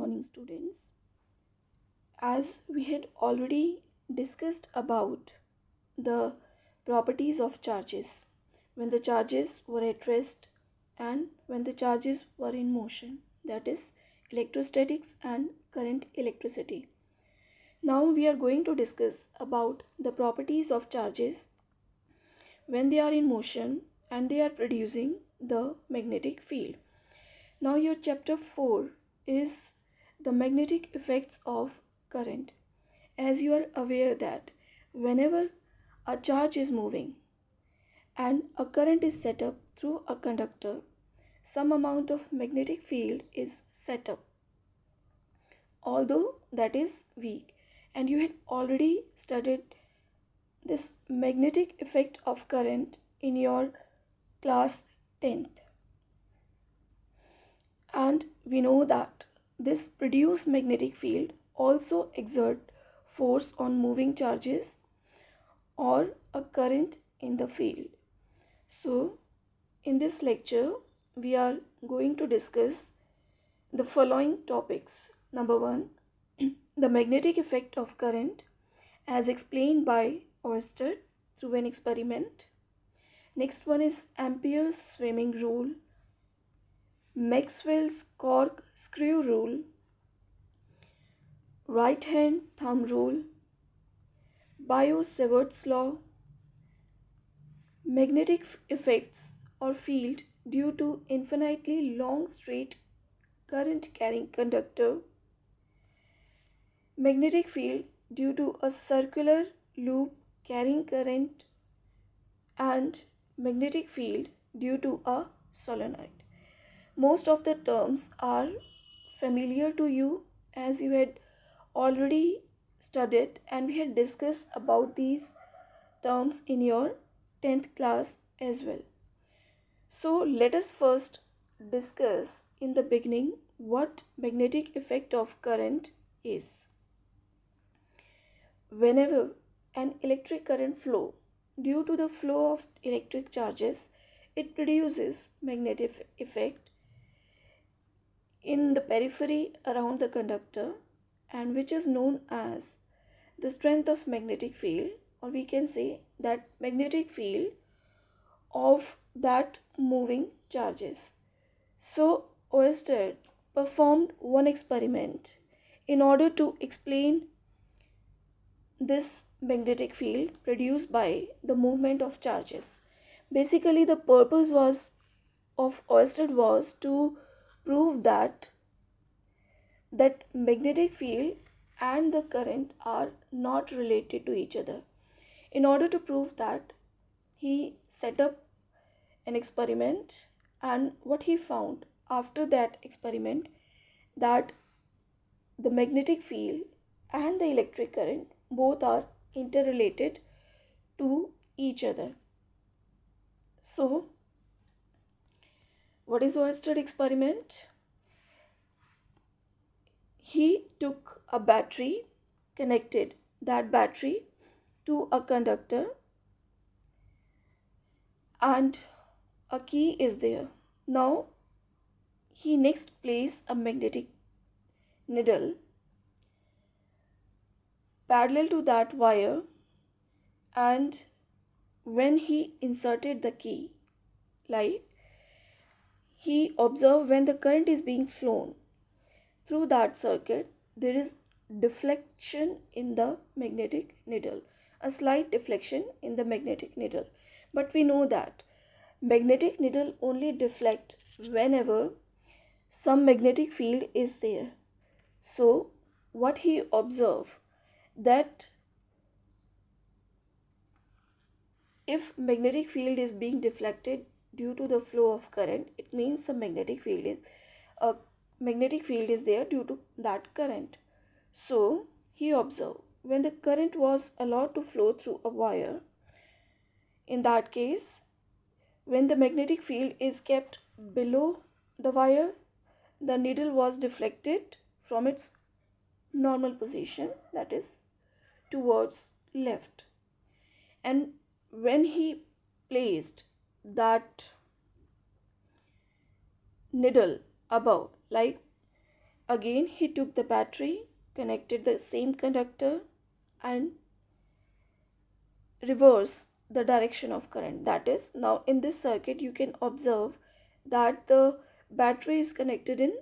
morning, students. As we had already discussed about the properties of charges, when the charges were at rest and when the charges were in motion, that is electrostatics and current electricity. Now we are going to discuss about the properties of charges when they are in motion and they are producing the magnetic field. Now your chapter 4 is the magnetic effects of current. As you are aware that whenever a charge is moving and a current is set up through a conductor, some amount of magnetic field is set up, although that is weak. And you had already studied this magnetic effect of current in your class 10th. And we know that this produced magnetic field also exert force on moving charges or a current in the field. So in this lecture we are going to discuss the following topics. Number 1, the magnetic effect of current as explained by Oersted through an experiment. Next one is Ampere's swimming rule, Maxwell's corkscrew rule, right hand thumb rule, Biot-Savart's law, magnetic effects or field due to infinitely long straight current carrying conductor, magnetic field due to a circular loop carrying current, and magnetic field due to a solenoid. Most of the terms are familiar to you as you had already studied and we had discussed about these terms in your 10th class as well. So let us first discuss in the beginning what magnetic effect of current is. Whenever an electric current flow due to the flow of electric charges, it produces magnetic effect in the periphery around the conductor, and which is known as the strength of magnetic field, or we can say that magnetic field of that moving charges. So Oersted performed one experiment in order to explain this magnetic field produced by the movement of charges. Basically the purpose of Oersted was to prove that magnetic field and the current are not related to each other. In order to prove that, he set up an experiment, and what he found after that experiment, that the magnetic field and the electric current both are interrelated to each other. So what is Oersted experiment? He took a battery, connected that battery to a conductor, and a key is there. Now he next placed a magnetic needle parallel to that wire, and when he inserted the key, like, he observed when the current is being flown through that circuit, there is deflection in the magnetic needle, a slight deflection in the magnetic needle. But we know that magnetic needle only deflect whenever some magnetic field is there. So what he observed, that if magnetic field is being deflected due to the flow of current, it means the magnetic field is there due to that current. So he observed when the current was allowed to flow through a wire, in that case, when the magnetic field is kept below the wire, the needle was deflected from its normal position, that is towards left. And when he placed that needle above, like Again, he took the battery, connected the same conductor, and reverse the direction of current. That is, now in this circuit you can observe that the battery is connected in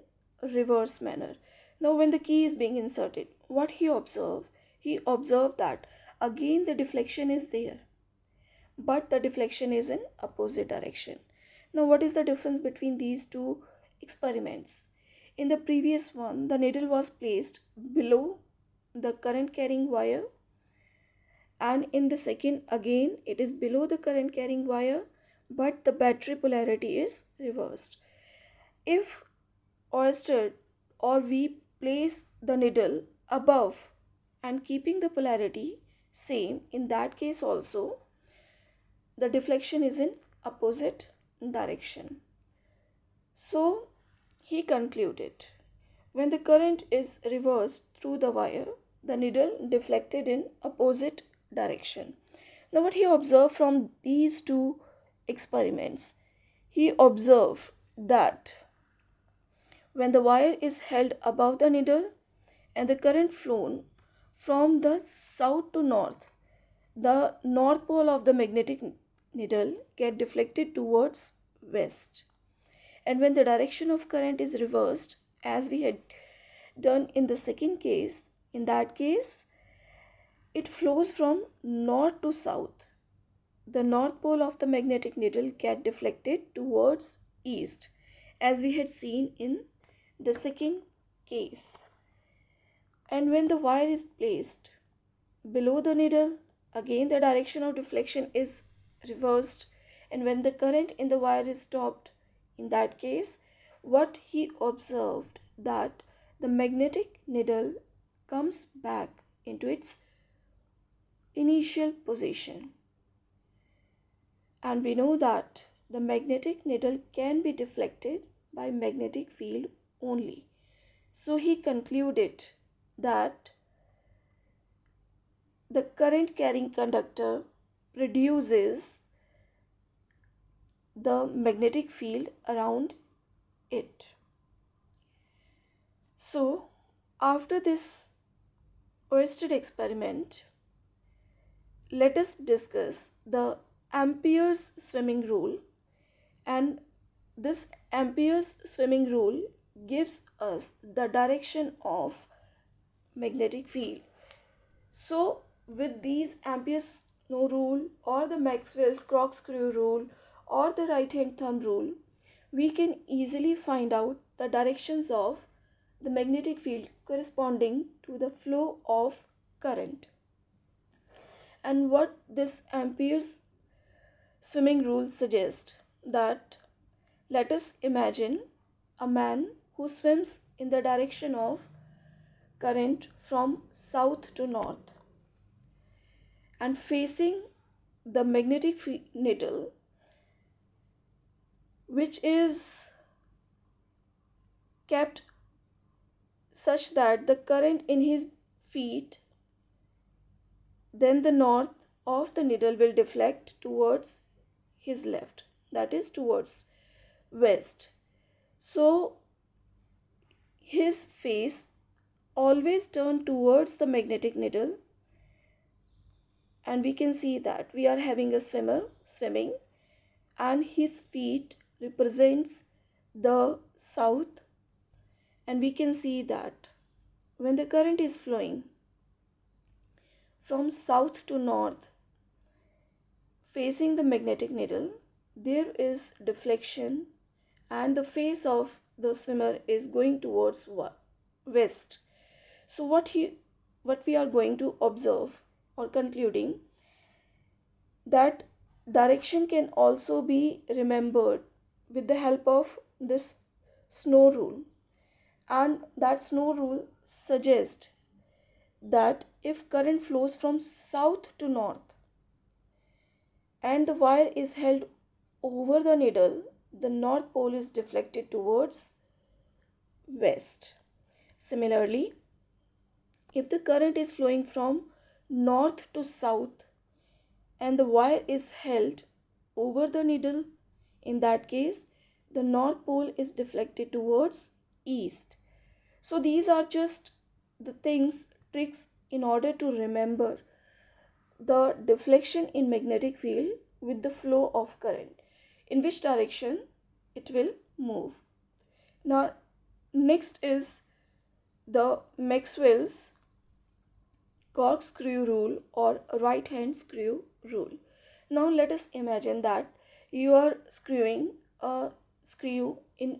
reverse manner. Now when the key is being inserted, what he observed? He observed that again the deflection is there, but the deflection is in opposite direction. Now what is the difference between these two experiments? In the previous one, the needle was placed below the current carrying wire, and in the second again it is below the current carrying wire, but the battery polarity is reversed. If Oersted or we place the needle above and keeping the polarity same, in that case also the deflection is in opposite direction. So he concluded, when the current is reversed through the wire, the needle deflected in opposite direction. Now what he observed from these two experiments? He observed that when the wire is held above the needle and the current flown from the south to north, the north pole of the magnetic needle get deflected towards west. And when the direction of current is reversed, as we had done in the second case, in that case it flows from north to south. The north pole of the magnetic needle get deflected towards east, as we had seen in the second case. And when the wire is placed below the needle, again the direction of deflection is reversed, and when the current in the wire is stopped, in that case what he observed, that the magnetic needle comes back into its initial position. And we know that the magnetic needle can be deflected by magnetic field only. So he concluded that the current carrying conductor produces the magnetic field around it. So after this Oersted experiment, let us discuss the Ampere's swimming rule. And this Ampere's swimming rule gives us the direction of magnetic field. So with these Ampere's no rule or the Maxwell's corkscrew rule or the right hand thumb rule, we can easily find out the directions of the magnetic field corresponding to the flow of current. And what this Ampere's swimming rule suggests, that let us imagine a man who swims in the direction of current from south to north and facing the magnetic needle, which is kept such that the current in his feet, then the north of the needle will deflect towards his left, that is towards west. So his face always turned towards the magnetic needle, and we can see that we are having a swimmer swimming and his feet represents the south, and we can see that when the current is flowing from south to north facing the magnetic needle, there is deflection and the face of the swimmer is going towards west. So what we are going to observe or concluding, that direction can also be remembered with the help of this snow rule. And that snow rule suggests that if current flows from south to north and the wire is held over the needle, the north pole is deflected towards west. Similarly, if the current is flowing from north to south and the wire is held over the needle, in that case the north pole is deflected towards east. So these are just the things, tricks in order to remember the deflection in magnetic field with the flow of current, in which direction it will move. Now, next is the Maxwell's corkscrew rule or right hand screw rule. Now, let us imagine that you are screwing a screw in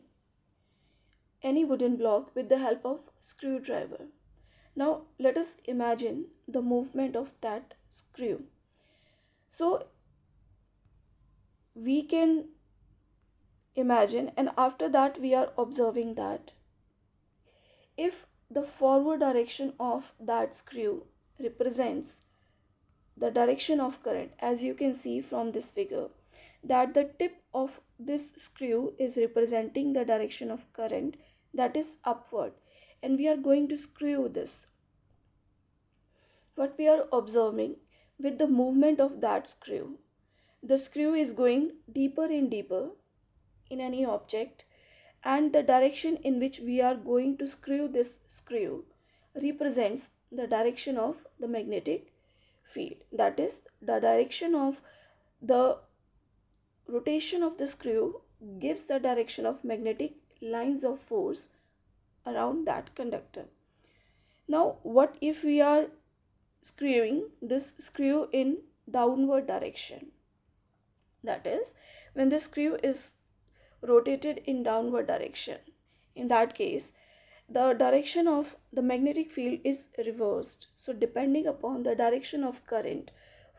any wooden block with the help of screwdriver. Now, let us imagine the movement of that screw. So, we can imagine, and after that we are observing that if the forward direction of that screw represents the direction of current, as you can see from this figure, that the tip of this screw is representing the direction of current, that is upward, and we are going to screw this. What we are observing, with the movement of that screw, the screw is going deeper and deeper in any object, and the direction in which we are going to screw this screw represents the direction of the magnetic field. That is, the direction of the rotation of the screw gives the direction of magnetic lines of force around that conductor. Now, what if we are screwing this screw in downward direction? That is, when the screw is rotated in downward direction, in that case the direction of the magnetic field is reversed. So depending upon the direction of current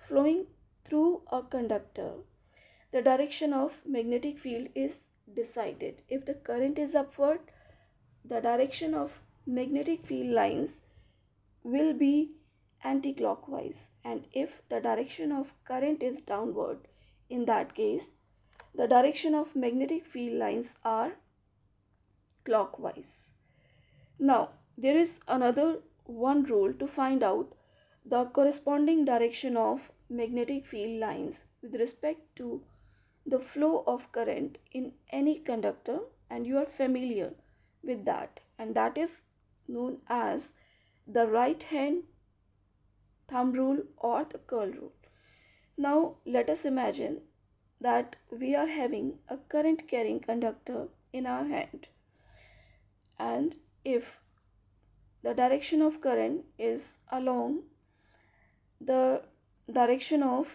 flowing through a conductor, the direction of magnetic field is decided. If the current is upward, the direction of magnetic field lines will be anti-clockwise, and if the direction of current is downward, in that case the direction of magnetic field lines are clockwise. Now, there is another one rule to find out the corresponding direction of magnetic field lines with respect to the flow of current in any conductor, and you are familiar with that, and that is known as the right hand thumb rule or the curl rule. Now, let us imagine that we are having a current carrying conductor in our hand, and if the direction of current is along the direction of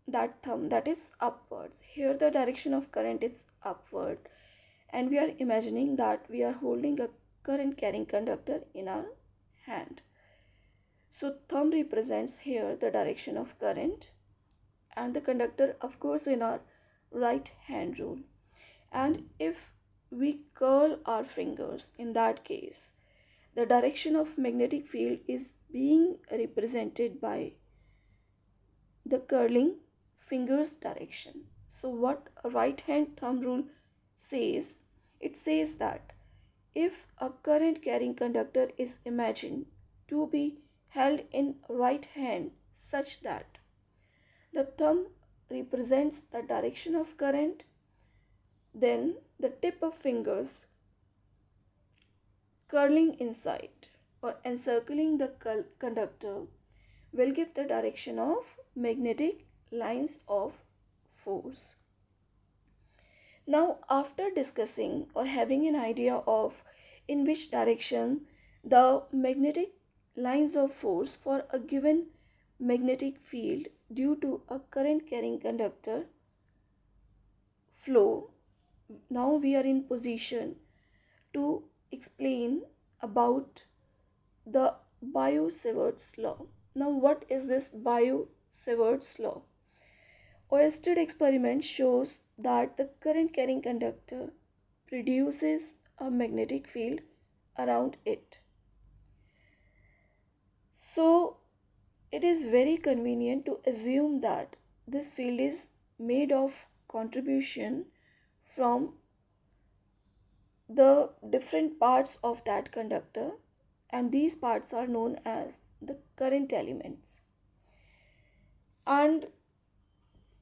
that thumb, that is upwards, here the direction of current is upward, and we are imagining that we are holding a current carrying conductor in our hand. So thumb represents here the direction of current, and the conductor of course in our right hand rule. And if we curl our fingers, in that case the direction of magnetic field is being represented by the curling fingers direction. So what a right hand thumb rule says, it says that if a current carrying conductor is imagined to be held in right hand such that the thumb represents the direction of current, then the tip of fingers curling inside or encircling the conductor will give the direction of magnetic lines of force. Now, after discussing or having an idea of in which direction the magnetic lines of force for a given magnetic field due to a current carrying conductor flow, now we are in position to explain about the Biot-Savart's law. Now, what is this Biot-Savart's law? Oersted experiment shows that the current carrying conductor produces a magnetic field around it. So, it is very convenient to assume that this field is made of contribution from the different parts of that conductor, and these parts are known as the current elements. And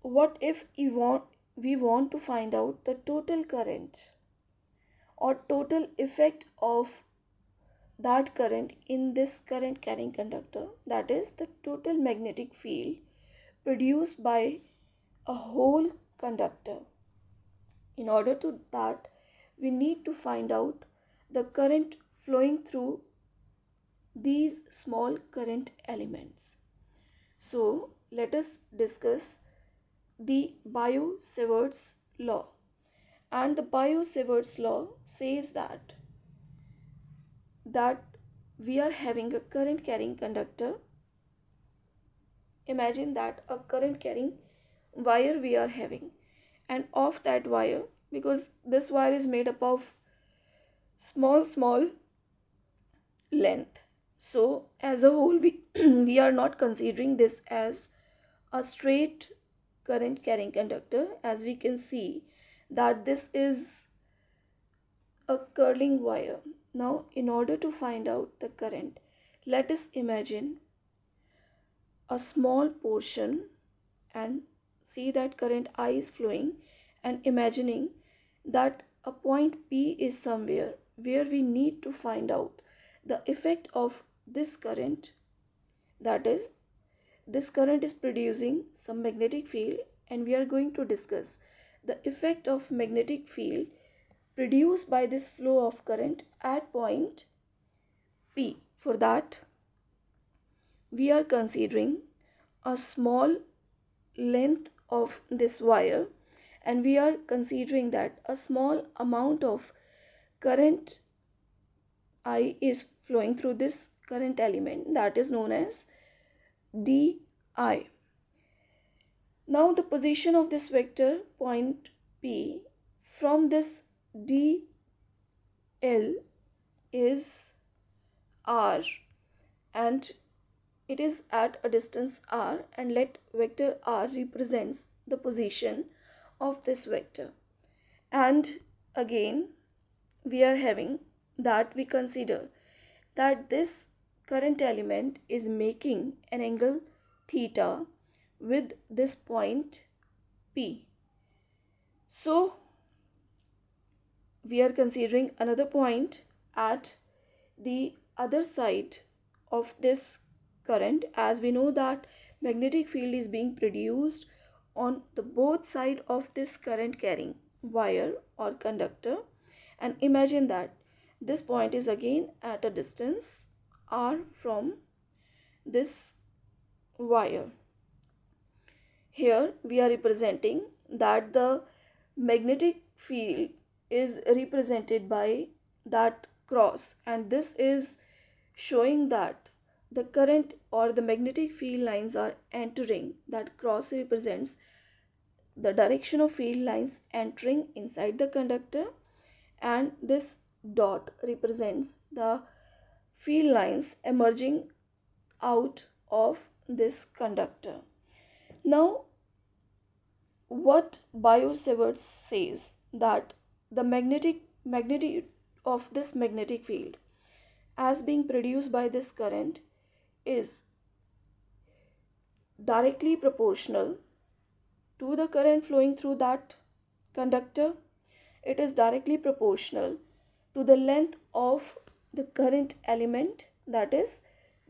what if we want to find out the total current or total effect of that current in this current carrying conductor, that is the total magnetic field produced by a whole conductor. In order to that, we need to find out the current flowing through these small current elements. So let us discuss the Biot-Savart's law. And the Biot-Savart's law says that we are having a current carrying conductor. Imagine that a current carrying wire we are having, and off that wire, because this wire is made up of small length, so as a whole we are not considering this as a straight current carrying conductor, as we can see that this is a curling wire. Now in order to find out the current, let us imagine a small portion and see that current I is flowing, and imagining that a point P is somewhere where we need to find out the effect of this current. That is, this current is producing some magnetic field, and we are going to discuss the effect of magnetic field produced by this flow of current at point P. For that, we are considering a small length of this wire, and we are considering that a small amount of current I is flowing through this current element, that is known as di. Now the position of this vector point P from this dl is r, and it is at a distance r, and let vector r represents the position of this vector. And again we are having that we consider that this current element is making an angle theta with this point P. So we are considering another point at the other side of this current, as we know that magnetic field is being produced on the both side of this current carrying wire or conductor, and imagine that this point is again at a distance r from this wire. Here we are representing that the magnetic field is represented by that cross, and this is showing that the current or the magnetic field lines are entering. That cross represents the direction of field lines entering inside the conductor, and this dot represents the field lines emerging out of this conductor. Now what Biot-Savart says, that the magnitude of this magnetic field as being produced by this current is directly proportional to the current flowing through that conductor. It is directly proportional to the length of the current element, that is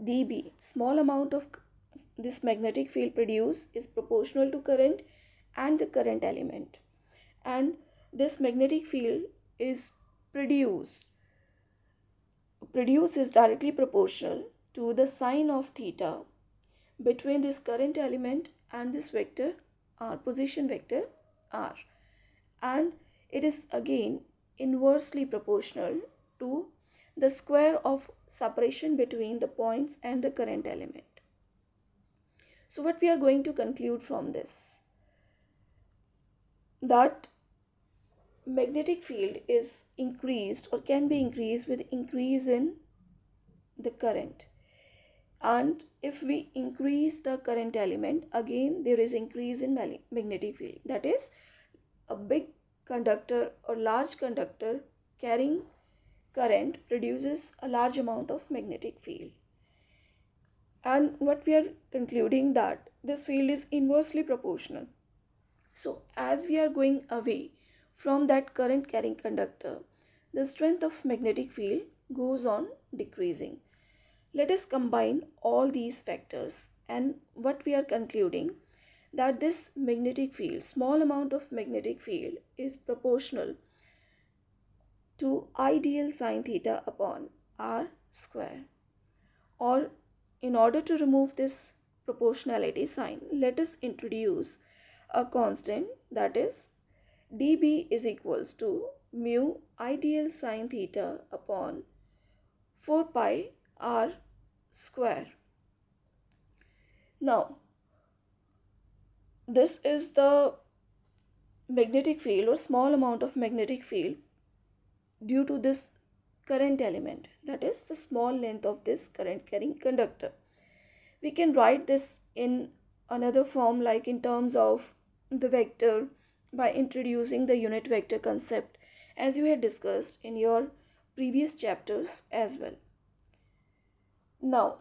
dB. Small amount of this magnetic field produced is proportional to current and the current element, and this magnetic field is produced is directly proportional to the sine of theta between this current element and this vector r, position vector r, and it is again inversely proportional to the square of separation between the points and the current element. So what we are going to conclude from this, that magnetic field is increased or can be increased with increase in the current, and if we increase the current element, again there is increase in magnetic field. That is, a big conductor or large conductor carrying current produces a large amount of magnetic field, and what we are concluding, that this field is inversely proportional. So as we are going away from that current carrying conductor, the strength of magnetic field goes on decreasing. Let us combine all these factors, and what we are concluding, that this magnetic field, small amount of magnetic field, is proportional to ideal sine theta upon r square. Or in order to remove this proportionality sign, let us introduce a constant, that is dB is equals to mu ideal sine theta upon 4 pi r square. Now, this is the magnetic field or small amount of magnetic field due to this current element, that is the small length of this current carrying conductor. We can write this in another form, like in terms of the vector, by introducing the unit vector concept, as you had discussed in your previous chapters as well. Now,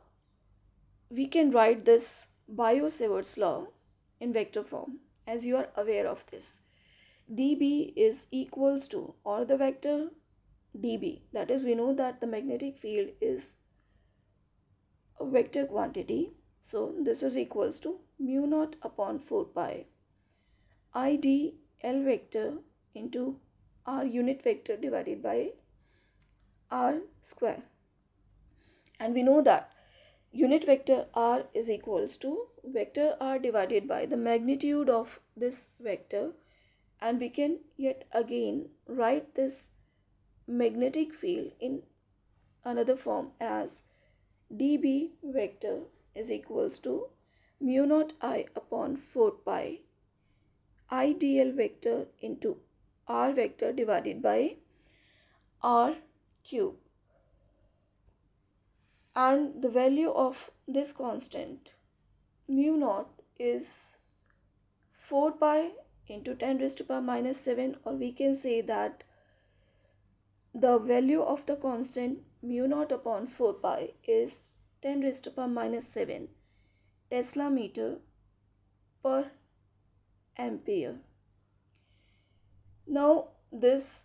we can write this Biot-Savart's law in vector form, as you are aware of this. dB is equals to, or the vector dB, that is, we know that the magnetic field is a vector quantity, so this is equals to mu naught upon 4 pi id L vector into r unit vector divided by r square. And we know that unit vector r is equals to vector r divided by the magnitude of this vector, and we can yet again write this magnetic field in another form as dB vector is equals to mu naught I upon 4 pi idl vector into r vector divided by r cube. And the value of this constant mu naught is 4 pi into 10 raised to power minus 7, or we can say that the value of the constant mu naught upon 4 pi is 10 raised to power minus 7 Tesla meter per ampere. Now this,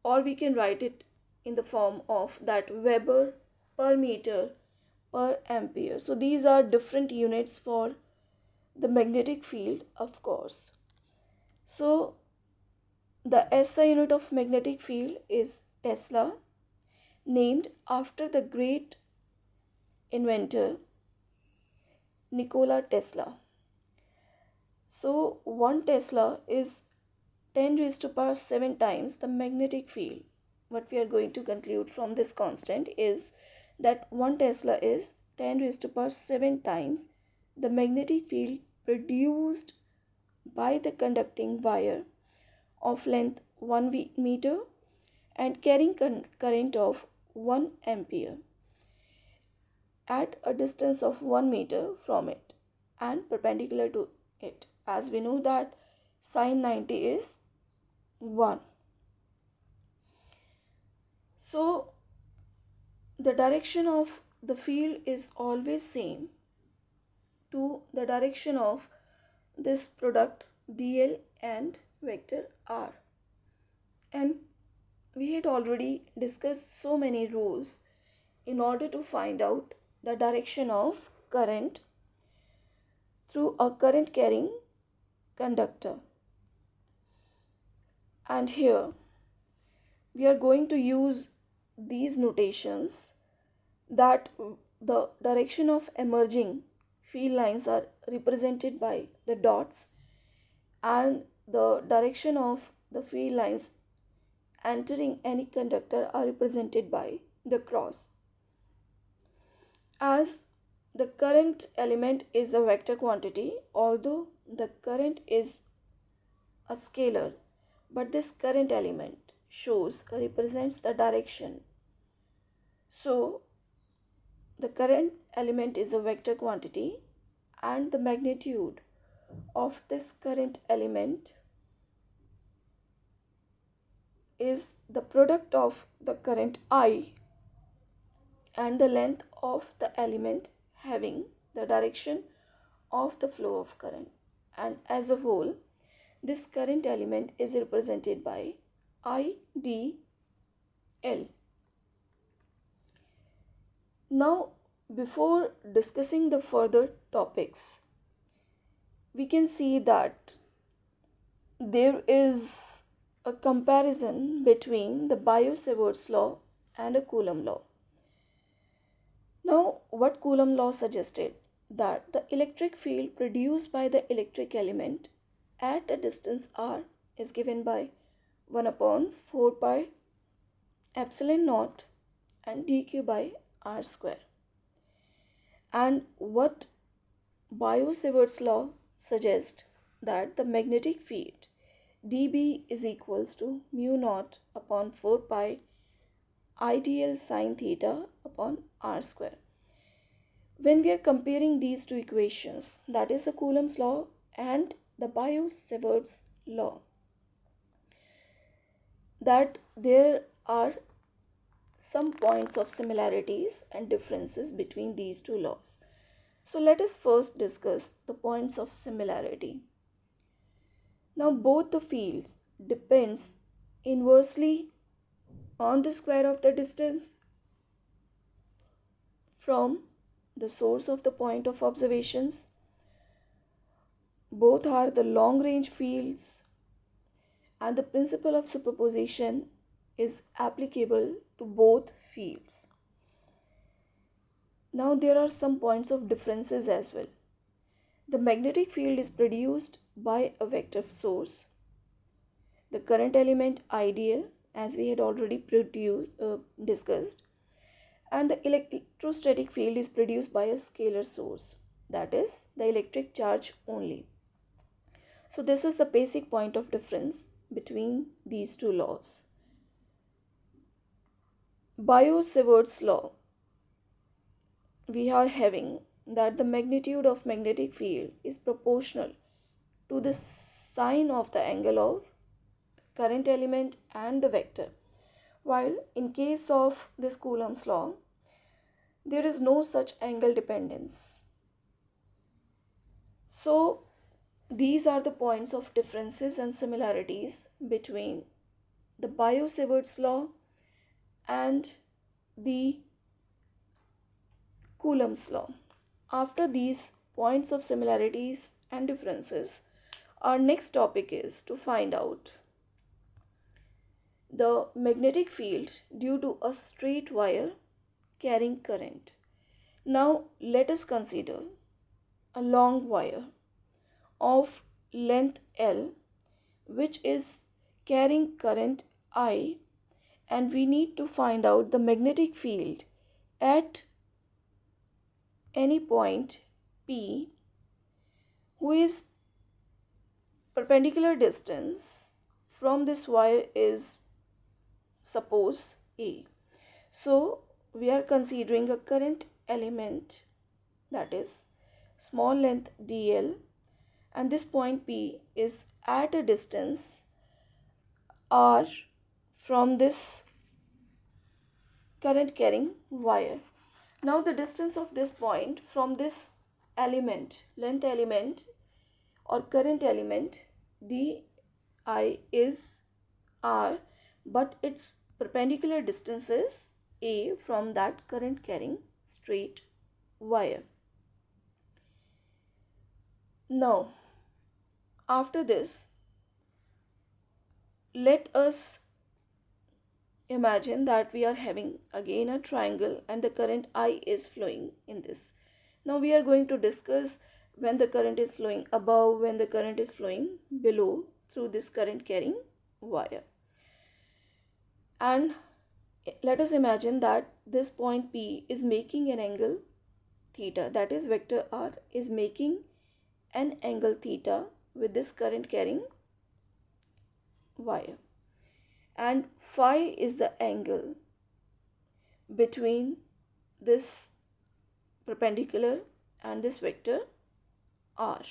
or we can write it in the form of that Weber per meter per ampere. So these are different units for the magnetic field, of course. So the SI unit of magnetic field is Tesla, named after the great inventor Nikola Tesla. So 1 Tesla is 10 raised to power 7 times the magnetic field. What we are going to conclude from this constant is that 1 Tesla is 10 raised to power 7 times the magnetic field produced by the conducting wire of length 1 meter and carrying current of 1 ampere at a distance of 1 meter from it and perpendicular to it, as we know that sine 90 is 1. So the direction of the field is always same to the direction of this product dl and vector r. And we had already discussed so many rules in order to find out the direction of current through a current carrying conductor. And here we are going to use these notations, that the direction of emerging field lines are represented by the dots and the direction of the field lines entering any conductor are represented by the cross. As the current element is a vector quantity, although the current is a scalar, but this current element represents the direction. So the current element is a vector quantity, and the magnitude of this current element is the product of the current I and the length of the element having the direction of the flow of current. And as a whole, this current element is represented by IDL. Now, before discussing the further topics, we can see that there is a comparison between the Biot-Savart's law and a Coulomb law. Now, what Coulomb law suggested that the electric field produced by the electric element at a distance r is given by 1 upon 4 pi epsilon naught and dq by r square. And what Biot-Savart's law suggests that the magnetic field dB is equals to mu naught upon 4 pi idl sine theta upon r square. When we are comparing these two equations, that is the Coulomb's law and the Biot-Savart's law, that there are some points of similarities and differences between these two laws. So let us first discuss the points of similarity. Now both the fields depends inversely on the square of the distance from the source of the point of observations. Both are the long range fields, and the principle of superposition is applicable to both fields. Now there are some points of differences as well. The magnetic field is produced by a vector source. The current element ideal, as we had already discussed, and the electrostatic field is produced by a scalar source, that is the electric charge only. So this is the basic point of difference between these two laws. Biot-Savart's law, we are having that the magnitude of magnetic field is proportional to the sine of the angle of current element and the vector, while in case of this Coulomb's law, there is no such angle dependence. So these are the points of differences and similarities between the Biot-Savart's law and the Coulomb's law. After these points of similarities and differences, our next topic is to find out the magnetic field due to a straight wire carrying current. Now let us consider a long wire of length L which is carrying current I, and we need to find out the magnetic field at any point P who is perpendicular distance from this wire is suppose A. So we are considering a current element, that is small length dl, and this point P is at a distance r from this current carrying wire. Now the distance of this point from this element, length element or current element di is r, but its perpendicular distance is a from that current carrying straight wire. Now after this, let us imagine that we are having again a triangle and the current I is flowing in this. Now we are going to discuss when the current is flowing above, when the current is flowing below through this current carrying wire. And let us imagine that this point P is making an angle theta, that is vector R is making an angle theta with this current carrying wire, and phi is the angle between this perpendicular and this vector R.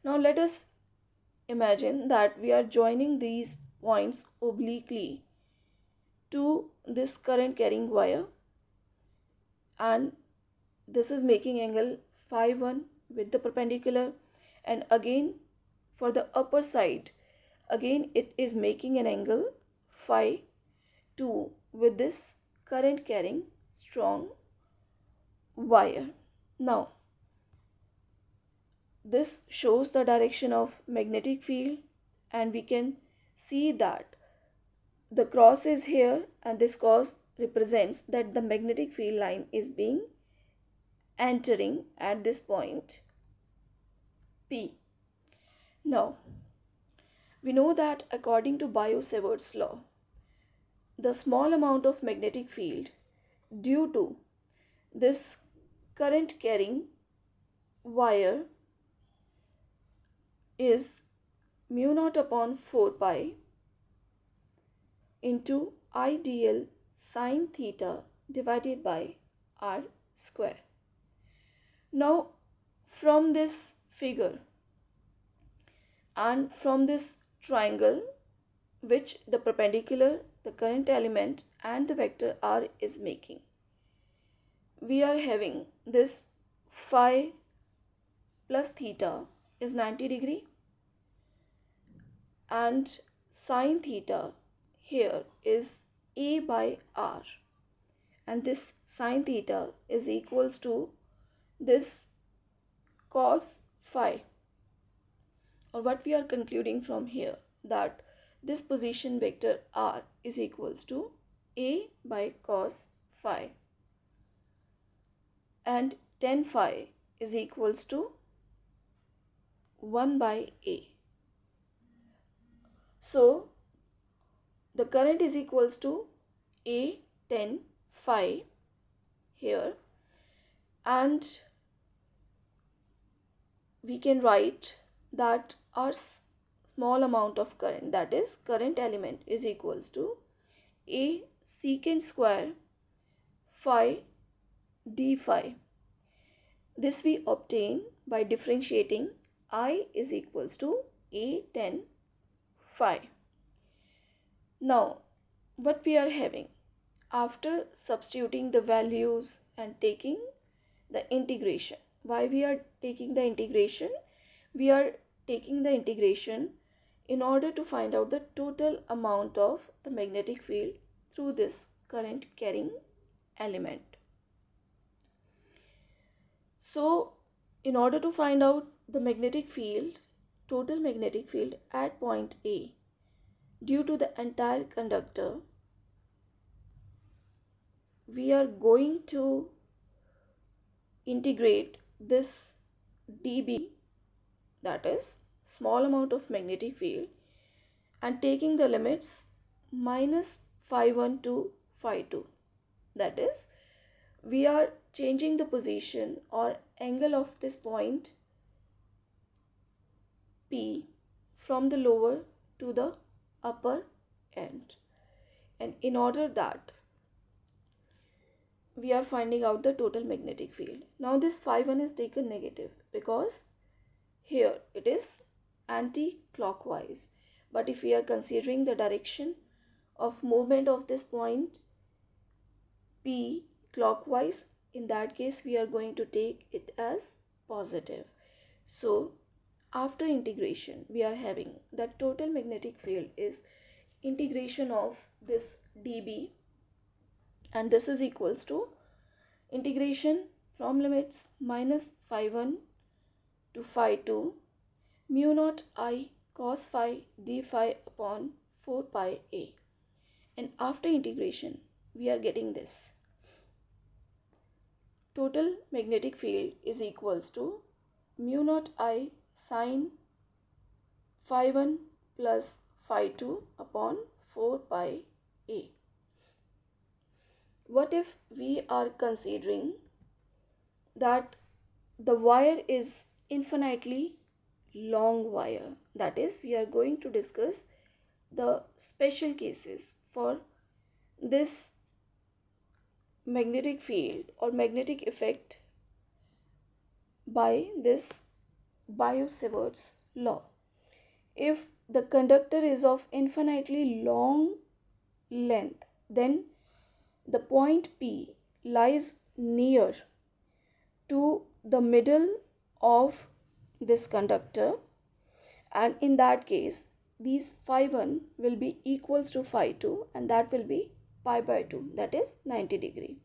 Now let us imagine that we are joining these points obliquely to this current carrying wire, and this is making angle phi 1 with the perpendicular, and again for the upper side again it is making an angle phi 2 with this current carrying strong wire. Now, this shows the direction of magnetic field, and we can see that the cross is here, and this cross represents that the magnetic field line is being entering at this point P. Now, we know that according to Biot-Savart's law, the small amount of magnetic field due to this current carrying wire is mu naught upon 4 pi into IDL sine theta divided by r square. Now, from this figure and from this triangle which the perpendicular, the current element and the vector r is making, we are having this phi plus theta is 90 degree and sine theta here is a by r, and this sine theta is equals to this cos phi, or what we are concluding from here, that this position vector r is equals to a by cos phi, and tan phi is equals to 1 by a. So the current is equals to a tan phi here, and we can write that our small amount of current, that is current element, is equals to a secant square phi d phi. This we obtain by differentiating I is equals to a tan phi. Now, what we are having, after substituting the values and taking the integration, why we are taking the integration? We are taking the integration in order to find out the total amount of the magnetic field through this current carrying element. So, in order to find out the magnetic field, total magnetic field at point A, due to the entire conductor, we are going to integrate this dB, that is small amount of magnetic field, and taking the limits minus phi 1 to phi 2, that is we are changing the position or angle of this point P from the lower to the upper end, and in order that we are finding out the total magnetic field. Now this phi 1 is taken negative because here it is anti-clockwise, but if we are considering the direction of movement of this point P clockwise, in that case we are going to take it as positive. So after integration, we are having that total magnetic field is integration of this dB, and this is equals to integration from limits minus phi 1 to phi 2 mu naught I cos phi d phi upon 4 pi a, and after integration we are getting this total magnetic field is equals to mu naught I sine phi 1 plus phi 2 upon 4 pi a. What if we are considering that the wire is infinitely long wire? That is, we are going to discuss the special cases for this magnetic field or magnetic effect by this Biot-Savart's law. If the conductor is of infinitely long length, then the point P lies near to the middle of this conductor, and in that case these phi 1 will be equals to phi 2, and that will be pi by 2, that is 90 degree.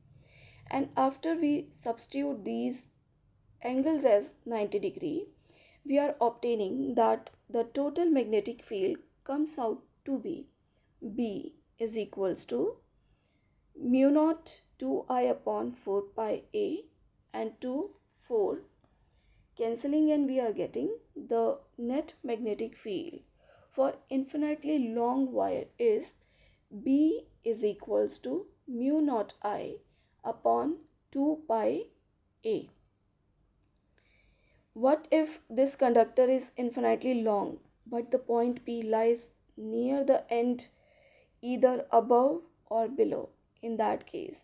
And after we substitute these angles as 90 degree, we are obtaining that the total magnetic field comes out to be B is equals to mu naught 2I upon 4 pi A and 2 4 cancelling, and we are getting the net magnetic field for infinitely long wire is B is equals to mu naught I upon 2 pi A. What if this conductor is infinitely long but the point P lies near the end, either above or below? In that case,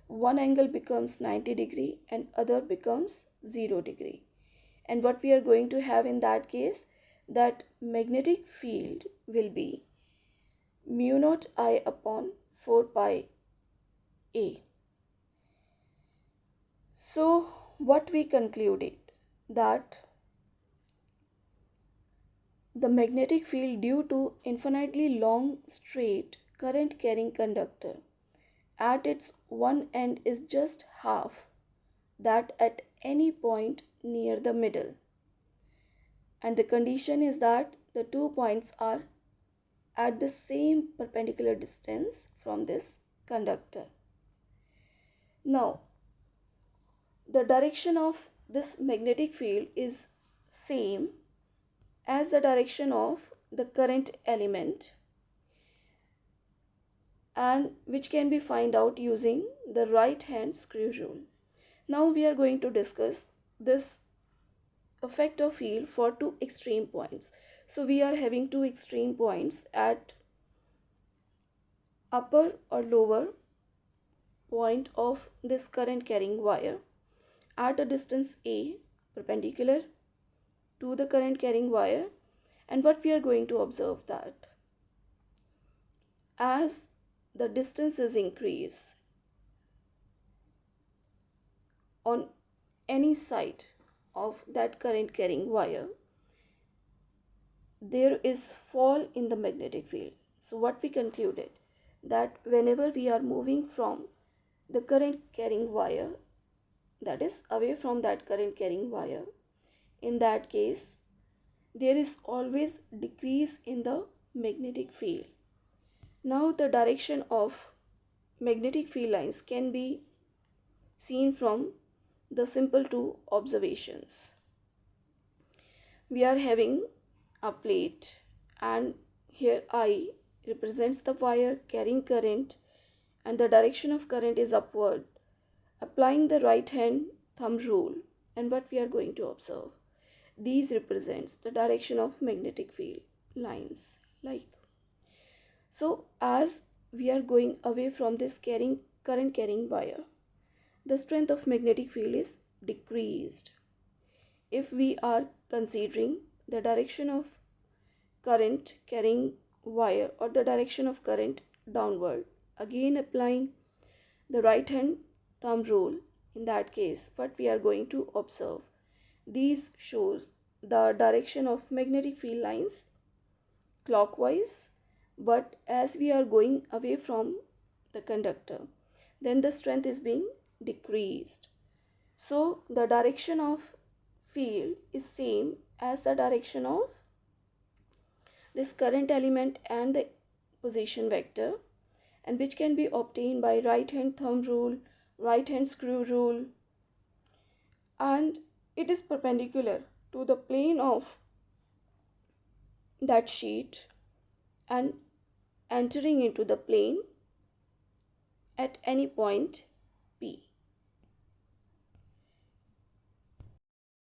one angle becomes 90 degree and other becomes 0 degree. And what we are going to have in that case, that magnetic field will be mu naught I upon 4 pi A. So what we concluded, that the magnetic field due to infinitely long straight current carrying conductor at its one end is just half that at any point near the middle, and the condition is that the 2 points are at the same perpendicular distance from this conductor. Now, the direction of this magnetic field is same as the direction of the current element, and which can be found out using the right hand screw rule. Now we are going to discuss this effect of field for two extreme points. So we are having two extreme points at upper or lower point of this current carrying wire at a distance A perpendicular to the current carrying wire. And what we are going to observe, that as the distance is increased on any side of that current carrying wire, there is fall in the magnetic field. So what we concluded, that whenever we are moving from the current carrying wire, that is away from that current carrying wire, in that case there is always decrease in the magnetic field. Now the direction of magnetic field lines can be seen from the simple two observations. We are having a plate, and here I represents the wire carrying current, and the direction of current is upward. Applying the right hand thumb rule, and what we are going to observe, these represents the direction of magnetic field lines. Like so, as we are going away from this current carrying wire, the strength of magnetic field is decreased. If we are considering the direction of current carrying wire or the direction of current downward, again applying the right hand thumb rule, in that case what we are going to observe, these shows the direction of magnetic field lines clockwise, but as we are going away from the conductor, then the strength is being decreased. So the direction of field is same as the direction of this current element and the position vector, and which can be obtained by right hand thumb rule, right hand screw rule, and it is perpendicular to the plane of that sheet and entering into the plane at any point P.